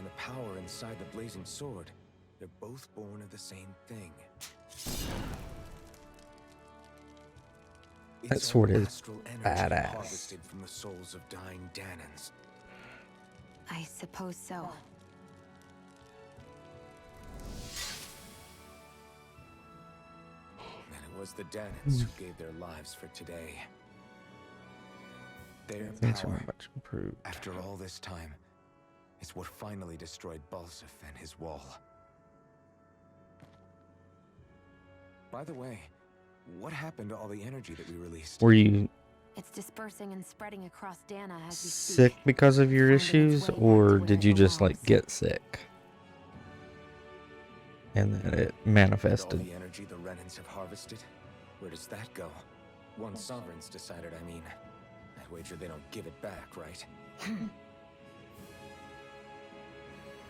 and the power inside the blazing sword, they're both born of the same thing. That sword is astral energy badass. harvested from the souls of dying Danans. I suppose so. And it was the Danans who gave their lives for today. Their Things are power, much improved. after all this time, is what finally destroyed Balsif and his wall. By the way, what happened to all the energy that we released? Were you It's dispersing and spreading across Dana as we sick speak. because of your Finding its issues, way back or to where did it you just like belongs. get sick and then it And all manifested? the energy the Renans have harvested, where does that go? Once Sovereign's decided, I mean. I wager they don't give it back, right?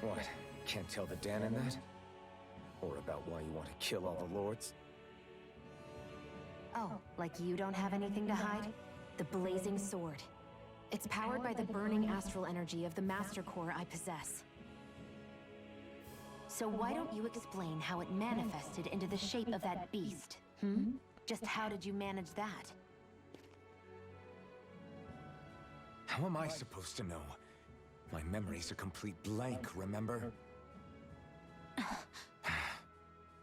What? Can't tell the Danan that? Or about why you want to kill all the lords? Oh, like you don't have anything to hide? The blazing sword. It's powered by the burning astral energy of the Master Core I possess. So why don't you explain how it manifested into the shape of that beast? Just how did you manage that? How am I supposed to know? My memory's a complete blank, remember?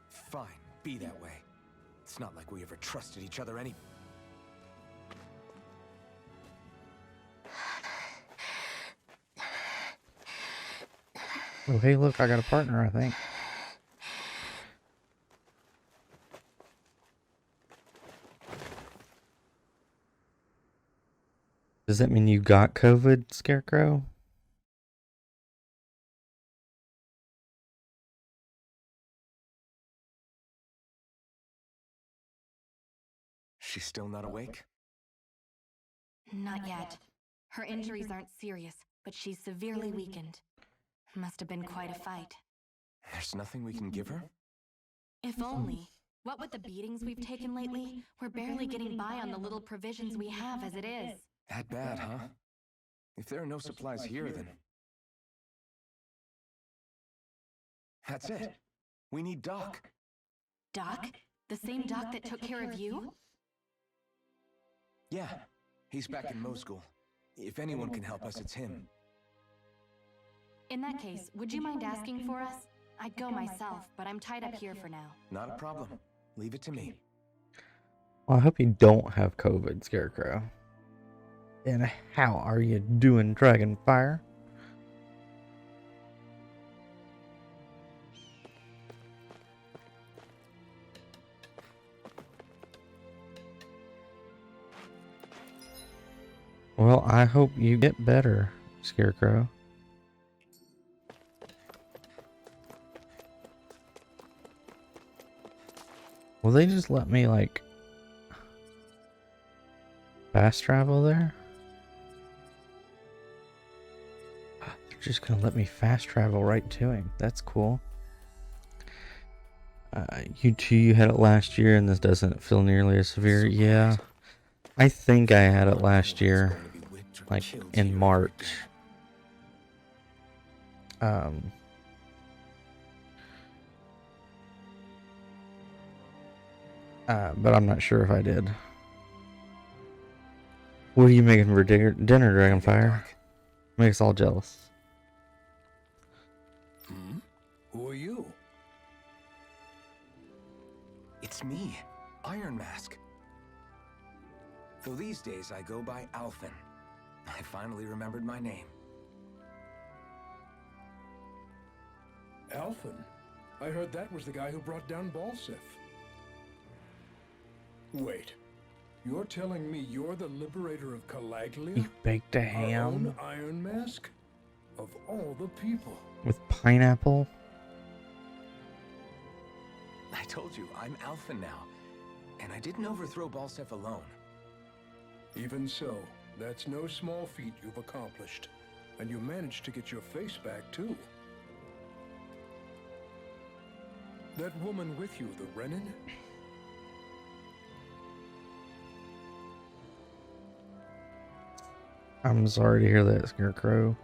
Fine, be that way. It's not like we ever trusted each other any... Oh, hey, look, I got a partner, I think. Does that mean you got COVID, Scarecrow? She's still not awake? Not yet. Her injuries aren't serious, but she's severely weakened. Must have been quite a fight. There's nothing we can give her? If only. What with the beatings we've taken lately, we're barely getting by on the little provisions we have as it is. That bad, huh? If there are no supplies here, then... That's it. We need Doc. Doc? The same Doc that took care of you? Yeah, he's back in Moscow. If anyone can help us, it's him. In that case, would you mind asking for us? I'd go myself, but I'm tied up here for now. Not a problem. Leave it to me. Well, I hope you don't have COVID, Scarecrow. And how are you doing, Dragonfire? Well, I hope you get better, Scarecrow. Will they just let me, like, fast travel there? They're just gonna let me fast travel right to him. That's cool. You had it last year, and this doesn't feel nearly as severe. Yeah, I think I had it last year, like in March. But I'm not sure if I did. What are you making for dinner, Dragonfire? Makes us all jealous. Who are you? It's me, Iron Mask. Though these days I go by Alphen. I finally remembered my name. Alphen? I heard that was the guy who brought down Balsif. Wait, you're telling me you're the liberator of Calaglia? You baked a Our ham own Iron Mask? Of all the people. with pineapple? I told you, I'm Alphen now. And I didn't overthrow Balsif alone. Even so, that's no small feat you've accomplished. And you managed to get your face back, too. That woman with you, the Renin? I'm sorry to hear that, Scarecrow.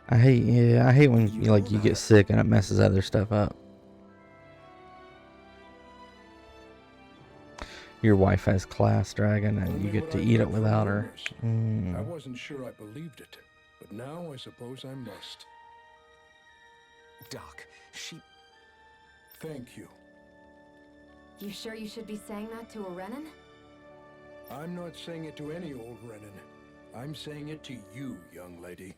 I hate when you get sick and it messes other stuff up. Your wife has class, Dragon, and you Only get what to I eat it read from without her. rumors. I wasn't sure I believed it, but now I suppose I must. Doc, she... Thank you. You sure you should be saying that to a Renan? I'm not saying it to any old Renan. I'm saying it to you, young lady.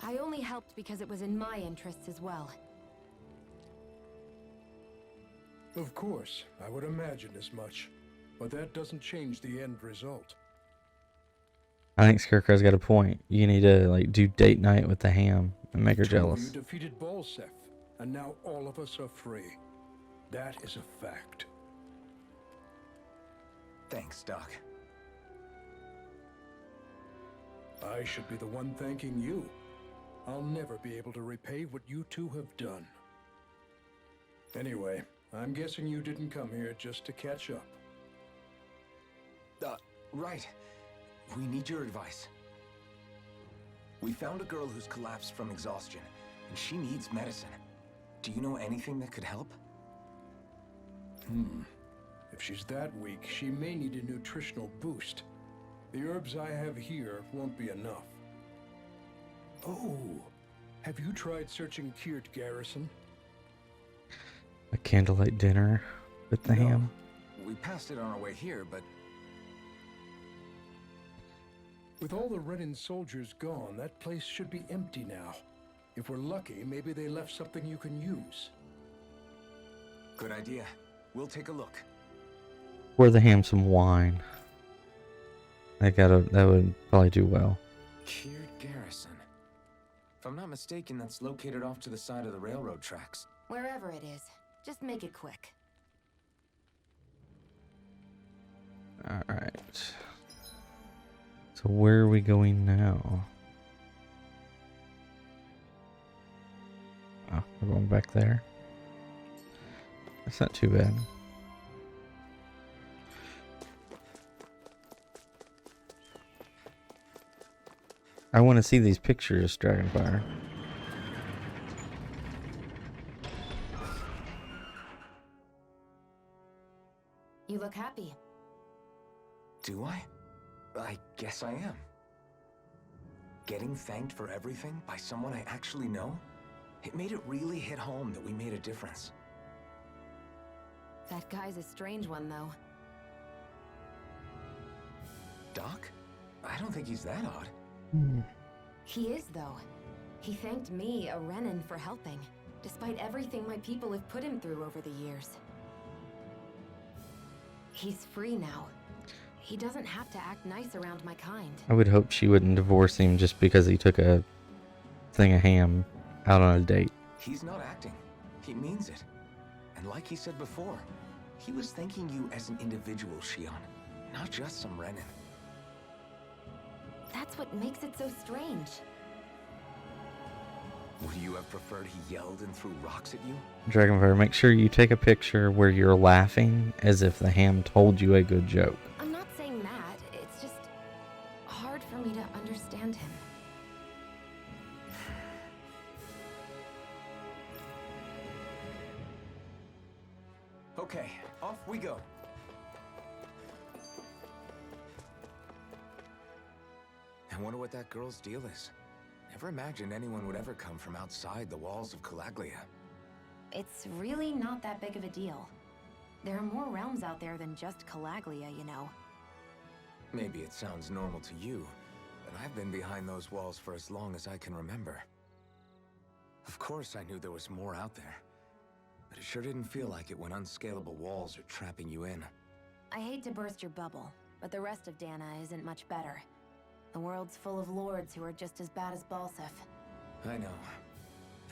I only helped because it was in my interests as well. Of course, I would imagine as much. But that doesn't change the end result. I think Scarecrow's got a point. You need to like do date night with the ham and make her Two of jealous. you defeated Balsef, and now all of us are free. That is a fact. Thanks, Doc. I should be the one thanking you. I'll never be able to repay what you two have done. Anyway, I'm guessing you didn't come here just to catch up. Right. We need your advice. We found a girl who's collapsed from exhaustion, and she needs medicine. Do you know anything that could help? If she's that weak, she may need a nutritional boost. The herbs I have here won't be enough. Oh, have you tried searching Kirt Garrison? A candlelight dinner with the No. ham. We passed it on our way here, but... With all the Renan soldiers gone, that place should be empty now. If we're lucky, maybe they left something you can use. Good idea. We'll take a look. Pour the ham some wine. That would probably do well. Kirt Garrison. If I'm not mistaken, that's located off to the side of the railroad tracks. Wherever it is, just make it quick. Alright. So where are we going now? Oh, we're going back there. That's not too bad. I want to see these pictures, Dragonfire. You look happy. Do I? I guess I am. Getting thanked for everything by someone I actually know? It made it really hit home that we made a difference. That guy's a strange one, though. Doc? I don't think he's that odd. He is, though. He thanked me, a Renan, for helping, despite everything my people have put him through over the years. He's free now. He doesn't have to act nice around my kind. I would hope she wouldn't divorce him just because he took a thing of ham out on a date. He's not acting. He means it. And like he said before, he was thanking you as an individual, Shion, not just some Renan. That's what makes it so strange. Would you have preferred he yelled and threw rocks at you? Dragonfire, make sure you take a picture where you're laughing as if the ham told you a good joke. I'm not saying that. It's just hard for me to understand him. Okay, off we go. I wonder what that girl's deal is. Never imagined anyone would ever come from outside the walls of Calaglia. It's really not that big of a deal. There are more realms out there than just Calaglia, you know. Maybe it sounds normal to you, but I've been behind those walls for as long as I can remember. Of course I knew there was more out there, but it sure didn't feel like it when unscalable walls are trapping you in. I hate to burst your bubble, but the rest of Dana isn't much better. The world's full of lords who are just as bad as Balsef. I know.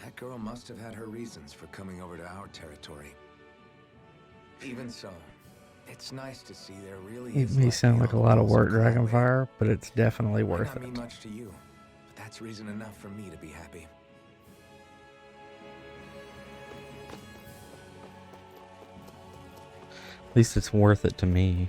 That girl must have had her reasons for coming over to our territory. Even so, it's nice to see there really It is may life sound like a beyond lot the of walls work, Calaglia. Dragonfire, but it's definitely Might worth not mean it. much to you, but that's reason enough for me to be happy. At least it's worth it to me.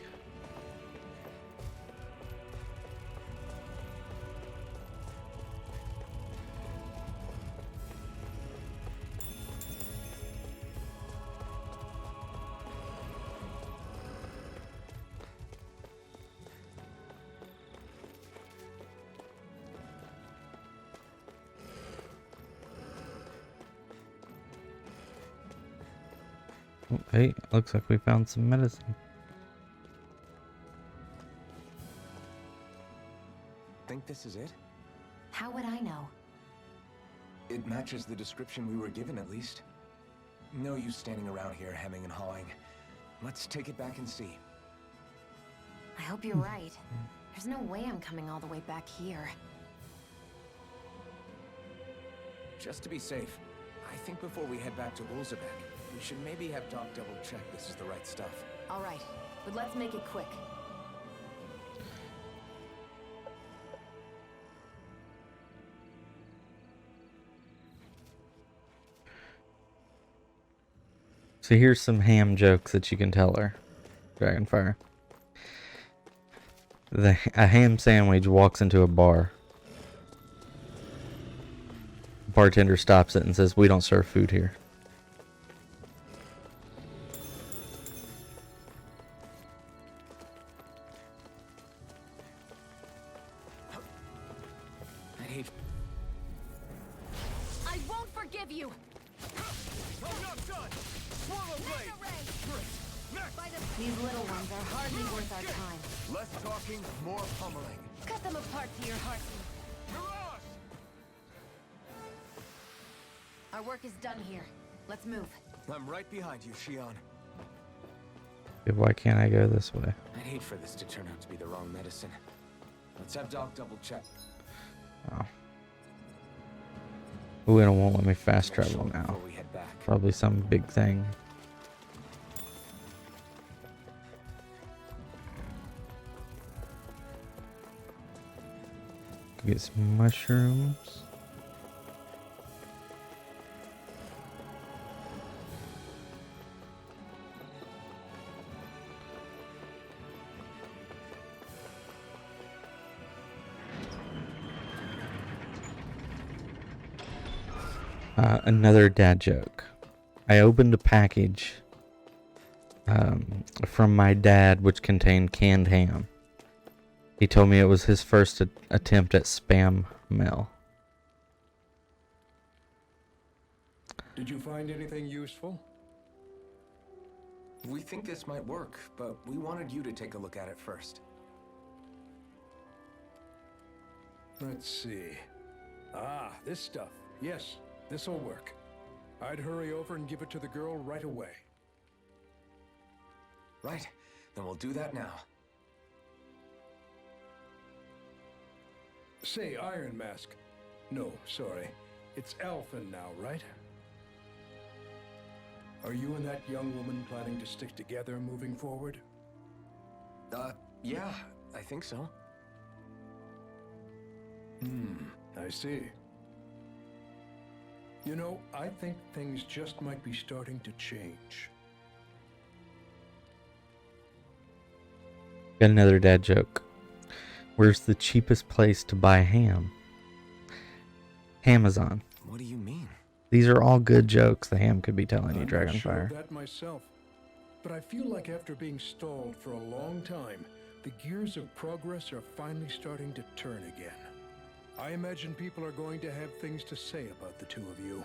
Oh, hey, looks like we found some medicine. Think this is it? How would I know? It matches the description we were given, at least. No use standing around here hemming and hawing. Let's take it back and see. I hope you're right. There's no way I'm coming all the way back here. Just to be safe, I think before we head back to Ulzabek, we should maybe have Doc double-check this is the right stuff. All right, but let's make it quick. So here's some ham jokes that you can tell her, Dragonfire. A ham sandwich walks into a bar. Bartender stops it and says, "We don't serve food here." I hate... I won't forgive you! These little ones are hardly worth our time. Less talking, more pummeling. Cut them apart to your heart's. Our work is done here. Let's move. I'm right behind you, Shion. Why can't I go this way? I'd hate for this to turn out to be the wrong medicine. Let's have Doc double-check. Oh. Ooh, and it won't let me fast travel now. Before we head back. Probably some big thing. Get some mushrooms. Another dad joke. I opened a package from my dad which contained canned ham. He told me it was his first attempt at spam mail. Did you find anything useful? We think this might work, but we wanted you to take a look at it first. Let's see. Ah, this stuff. Yes, this'll work. I'd hurry over and give it to the girl right away. Right, then we'll do that now. Say, Iron Mask. No, sorry. It's Alphen now, right? Are you and that young woman planning to stick together moving forward? Yeah, I think so. I see. You know, I think things just might be starting to change. Got another dad joke. Where's the cheapest place to buy ham? Amazon. What do you mean? These are all good jokes the ham could be telling you, I'm not sure Dragonfire. of that myself, but I feel like after being stalled for a long time, the gears of progress are finally starting to turn again. I imagine people are going to have things to say about the two of you,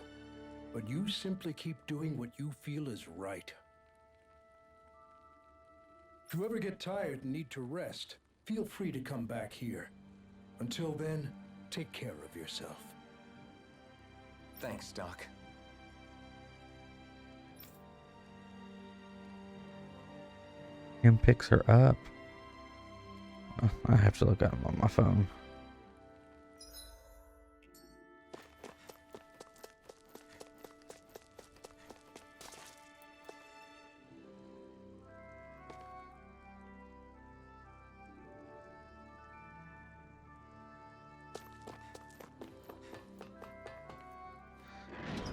but you simply keep doing what you feel is right. If you ever get tired and need to rest, feel free to come back here. Until then, take care of yourself. Thanks, Doc. Ham picks her up. Oh, I have to look at him on my phone.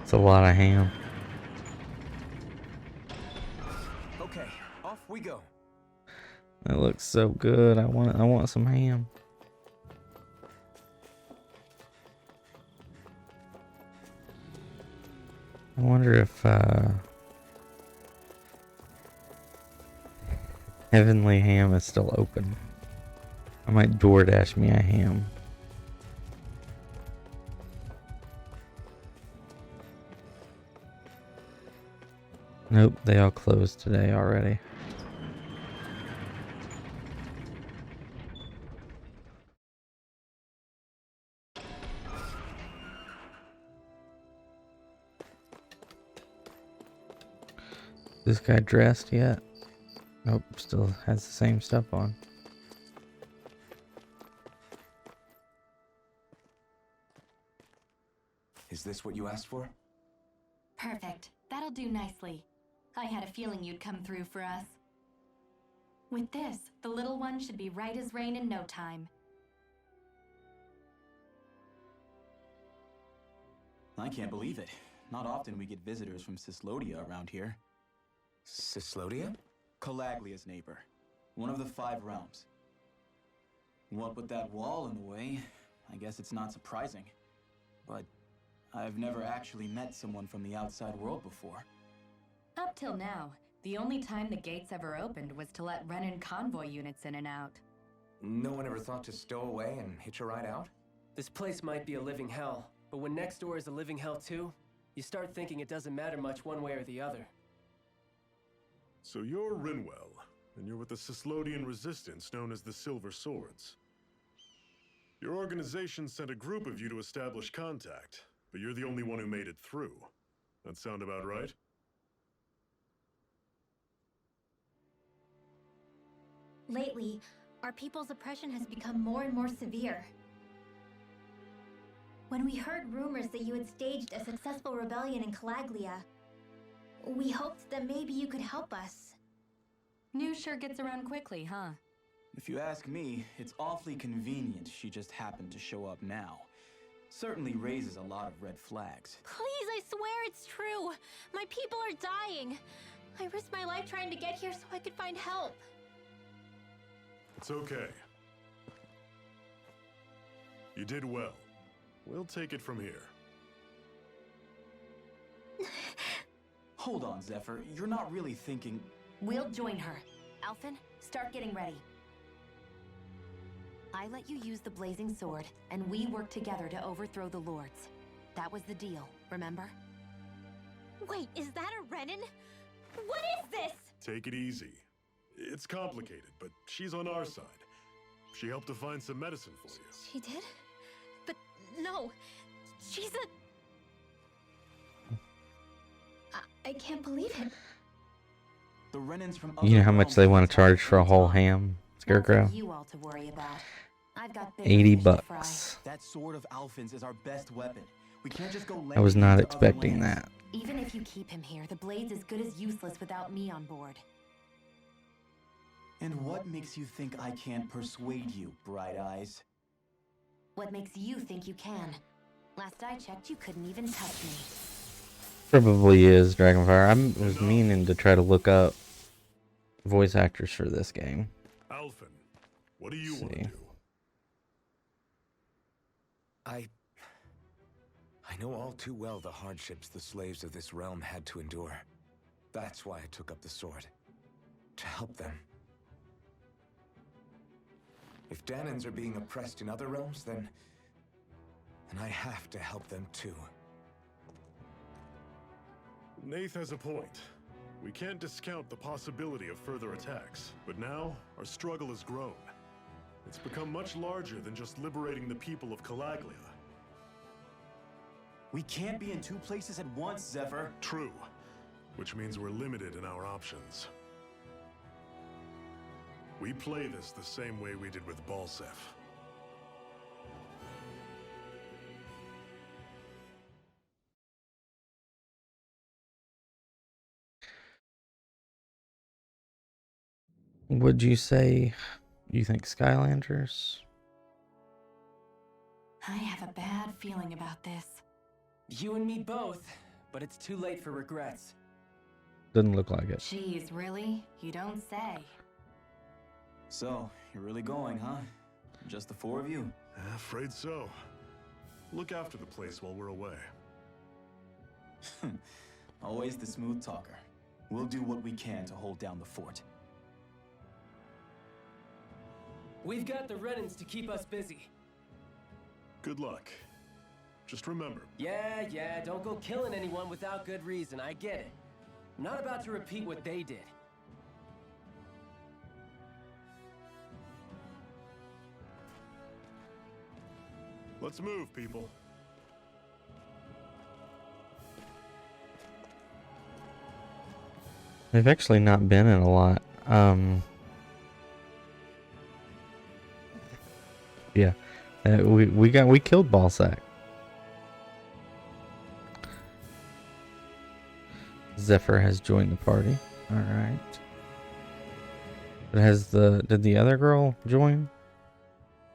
It's a lot of ham. Okay, off we go. That looks so good. I want some ham. I wonder if Heavenly Ham is still open. I might DoorDash me a ham. Nope, they all closed today already. This guy dressed yet? Nope, still has the same stuff on. Is this what you asked for? Perfect. That'll do nicely. I had a feeling you'd come through for us. With this, the little one should be right as rain in no time. I can't believe it. Not often we get visitors from Cislodia around here. Cislodia? Calaglia's neighbor. One of the 5 realms. What with that wall in the way, I guess it's not surprising. But I've never actually met someone from the outside world before. Up till now, the only time the gates ever opened was to let Renan convoy units in and out. No one ever thought to stow away and hitch a ride out? This place might be a living hell, but when next door is a living hell too, you start thinking it doesn't matter much one way or the other. So you're Rinwell, and you're with the Cislodian resistance known as the Silver Swords. Your organization sent a group of you to establish contact, but you're the only one who made it through. That sound about right? Lately, our people's oppression has become more and more severe. When we heard rumors that you had staged a successful rebellion in Calaglia, we hoped that maybe you could help us. News sure gets around quickly, huh? If you ask me, it's awfully convenient she just happened to show up now. Certainly raises a lot of red flags. Please, I swear it's true. My people are dying. I risked my life trying to get here so I could find help. It's okay. You did well. We'll take it from here. Hold on, Zephyr. You're not really thinking... We'll join her. Alphen, start getting ready. I let you use the blazing sword, and we worked together to overthrow the lords. That was the deal, remember? Wait, is that a Renan? What is this? Take it easy. It's complicated, but she's on our side. She helped to find some medicine for you. She did? But no, she's a... I can't believe it. The Renans from You know how much they want to charge for a whole ham, Scarecrow? You all to worry about. I've got bigger 80 fish to fry. bucks. That sword of Alphen's is our best weapon. We can't just go I was lending not it to other expecting lands. that. Even if you keep him here, the blade's as good as useless without me on board. And what makes you think I can't persuade you, Bright Eyes? What makes you think you can? Last I checked, you couldn't even touch me. Probably is Dragonfire. I was meaning to try to look up voice actors for this game. Alphen, what do you Let's want to see. do? I know all too well the hardships the slaves of this realm had to endure. That's why I took up the sword. To help them. If Danans are being oppressed in other realms, then I have to help them too. Nath has a point. We can't discount the possibility of further attacks, but now our struggle has grown. It's become much larger than just liberating the people of Calaglia. We can't be in 2 places at once, Zephyr. True, which means we're limited in our options. We play this the same way we did with Balsef. Would you say you think Skylanders? I have a bad feeling about this. You and me both, but it's too late for regrets. Doesn't look like it. Jeez, really? You don't say. So, you're really going, huh? Just the 4 of you? Afraid so. Look after the place while we're away. Always the smooth talker. We'll do what we can to hold down the fort. We've got the Renans to keep us busy. Good luck. Just remember, Yeah, don't go killing anyone without good reason, I get it. I'm not about to repeat what they did. Let's move, people. They've actually not been in a lot. Yeah, we killed Ballsack. Zephyr has joined the party. All right. But did the other girl join?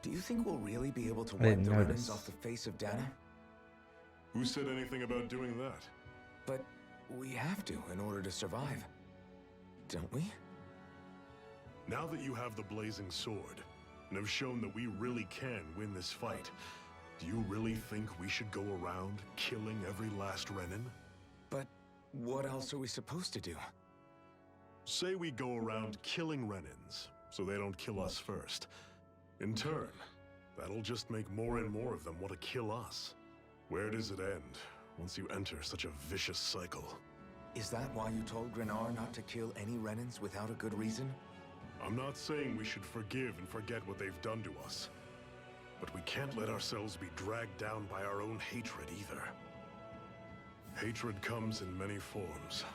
Do you think we'll really be able to I wipe didn't the notice. remnants off the face of Dana? Who said anything about doing that? But we have to in order to survive. Don't we? Now that you have the blazing sword, and have shown that we really can win this fight, do you really think we should go around killing every last Renin? But what else are we supposed to do? Say we go around killing Renins, so they don't kill us first. In turn, that'll just make more and more of them want to kill us. Where does it end, once you enter such a vicious cycle? Is that why you told Grenar not to kill any Renins without a good reason? I'm not saying we should forgive and forget what they've done to us. But we can't let ourselves be dragged down by our own hatred either. Hatred comes in many forms.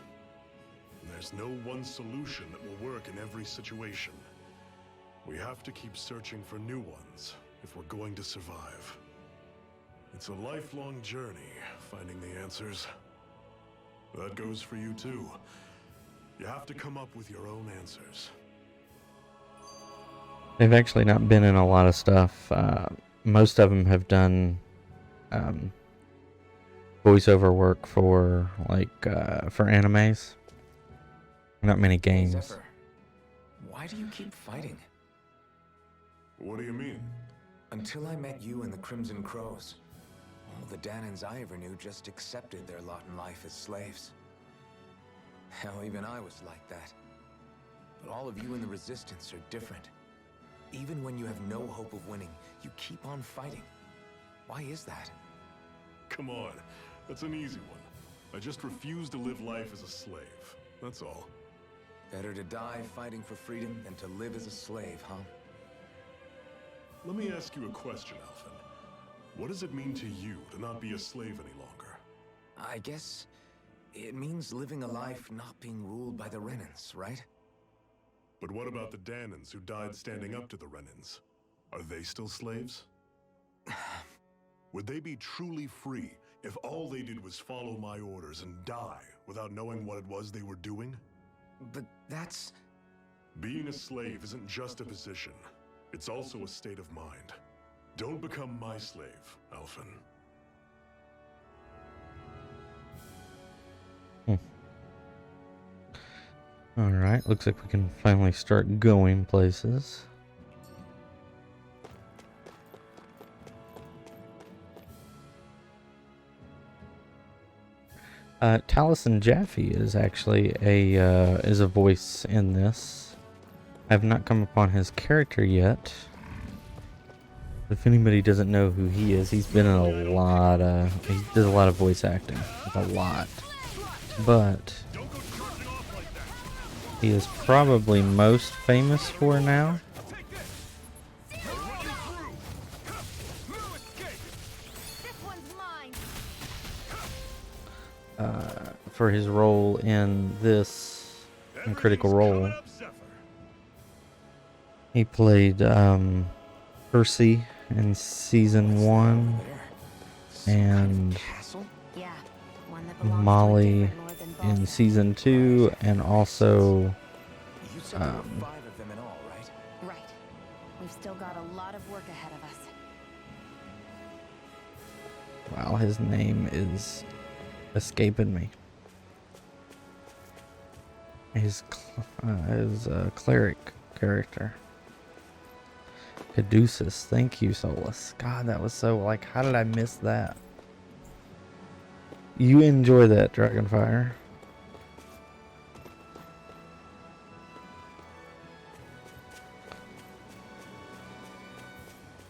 And there's no one solution that will work in every situation. We have to keep searching for new ones if we're going to survive. It's a lifelong journey, finding the answers. That goes for you too. You have to come up with your own answers. They've actually not been in a lot of stuff. Most of them have done voiceover work for for animes. Not many games. Zephyr, why do you keep fighting? What do you mean? Until I met you and the Crimson Crows, all the Danans I ever knew just accepted their lot in life as slaves. Hell, even I was like that. But all of you in the Resistance are different. Even when you have no hope of winning, you keep on fighting. Why is that? Come on, that's an easy one. I just refuse to live life as a slave, that's all. Better to die fighting for freedom than to live as a slave, huh? Let me ask you a question, Alphen. What does it mean to you to not be a slave any longer? I guess it means living a life not being ruled by the Renins, right? But what about the Danans who died standing up to the Renins? Are they still slaves? Would they be truly free if all they did was follow my orders and die without knowing what it was they were doing? But that's... Being a slave isn't just a position. It's also a state of mind. Don't become my slave, Alphen. Alright, looks like we can finally start going places. Taliesin Jaffe is actually a voice in this. I have not come upon his character yet. If anybody doesn't know who he is, he's been in a lot of... he does a lot of voice acting. A lot. But he is probably most famous for now for his role in this in Critical Role. He played Percy in season 1 and Yeah, one that belongs to a Molly different lord than in Balzac. season 2, and also You said there were 5 of them in all, right? Right. We've still got a lot of work ahead of us. wow, his name is escaping me. His cleric character. Caduceus, thank you, Solus. God, that was so, like, how did I miss that? You enjoy that, Dragonfire.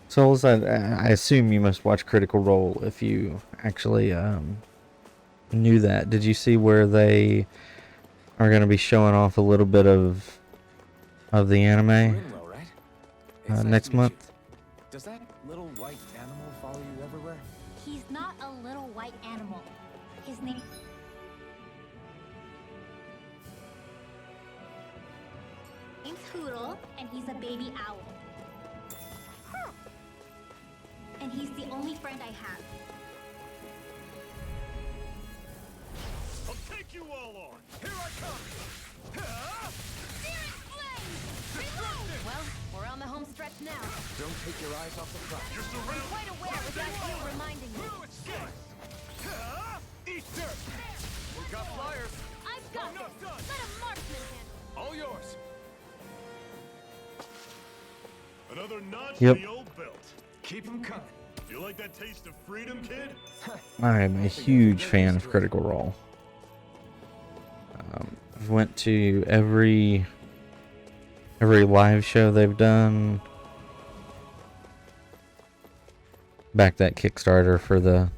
Solus, I assume you must watch Critical Role if you actually knew that. Did you see where they are going to be showing off a little bit of the anime Rinwell, right? It's nice next to meet you. month. Does that little white animal follow you everywhere? He's not a little white animal. His name... name's Hoodle, and he's a baby owl. And he's the only friend I have. I'll take you all on. Here I come. Well, we're on the home stretch now. Don't take your eyes off the prize. You're I'm surrounded. quite aware without you reminding me. Eat dirt. We got flyers. I've got this. Let a marksman handle. All yours. Another notch Yep. in the old belt. Keep them coming. You like that taste of freedom, kid? I am a huge fan of Critical Role. I've went to every live show they've done. Back that Kickstarter for the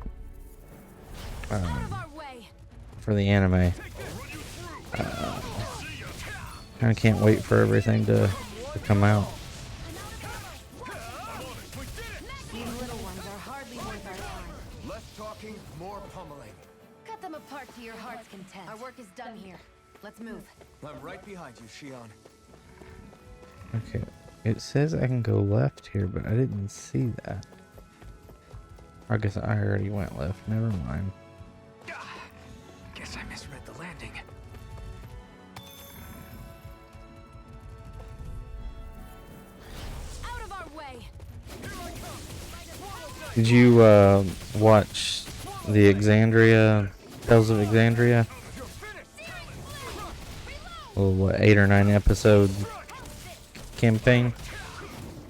Out of our way. anime. I can't wait for everything to come out. These little ones are hardly worth our time. Less talking, more pummeling. Cut them apart to your heart's content. Our work is done here. Let's move. I'm right behind you, Shion. Okay, it says I can go left here, but I didn't see that. I guess I already went left. Never mind. Guess I misread the landing. Out of our way. Did you watch the Tales of Exandria? Well, what, 8 or 9 episode campaign?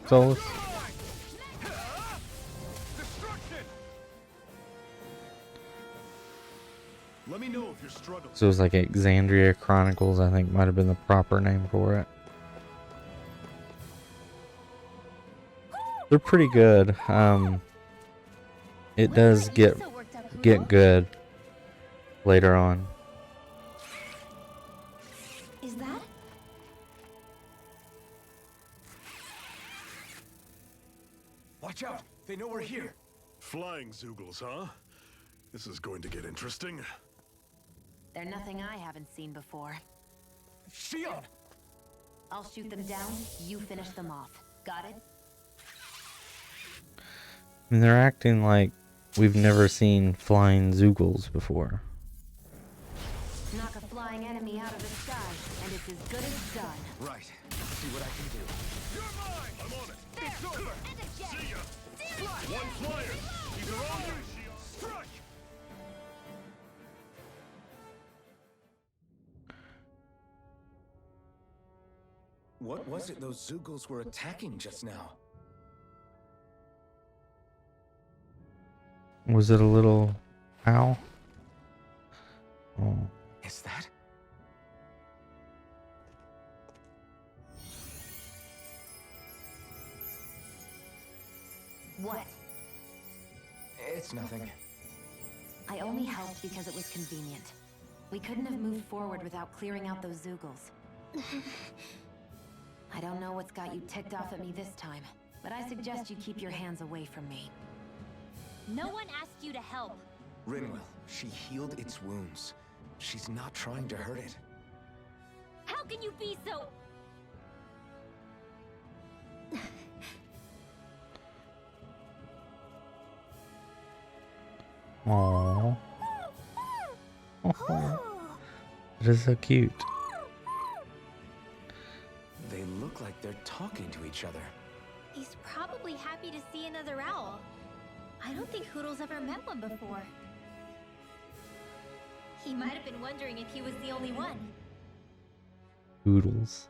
Solus? Let me know if you're struggling. So it was like Exandria Chronicles, I think might have been the proper name for it. They're pretty good. It does get good later on. Is that? Watch out! They know we're here. Flying Zoogles, huh? This is going to get interesting. They're nothing I haven't seen before. Shion! I'll shoot them down, you finish them off. Got it? I mean, they're acting like we've never seen flying Zoogles before. Knock a flying enemy out of the sky, and it's as good as done. Right. See what I can do. You're mine! I'm on it. It's over. And again. See ya. One flyer. Either on you, Shion. Strike! What was it those Zoogles were attacking just now? Was it a little owl? Oh. Is that? What? It's nothing. I only helped because it was convenient. We couldn't have moved forward without clearing out those Zoogles. I don't know what's got you ticked off at me this time, but I suggest you keep your hands away from me. No one asked you to help. Rinwell, she healed its wounds. She's not trying to hurt it. How can you be so... Aww. It is so cute. They look like they're talking to each other. He's probably happy to see another owl. I don't think Hoodle's ever met one before. He might have been wondering if he was the only one. Oodles.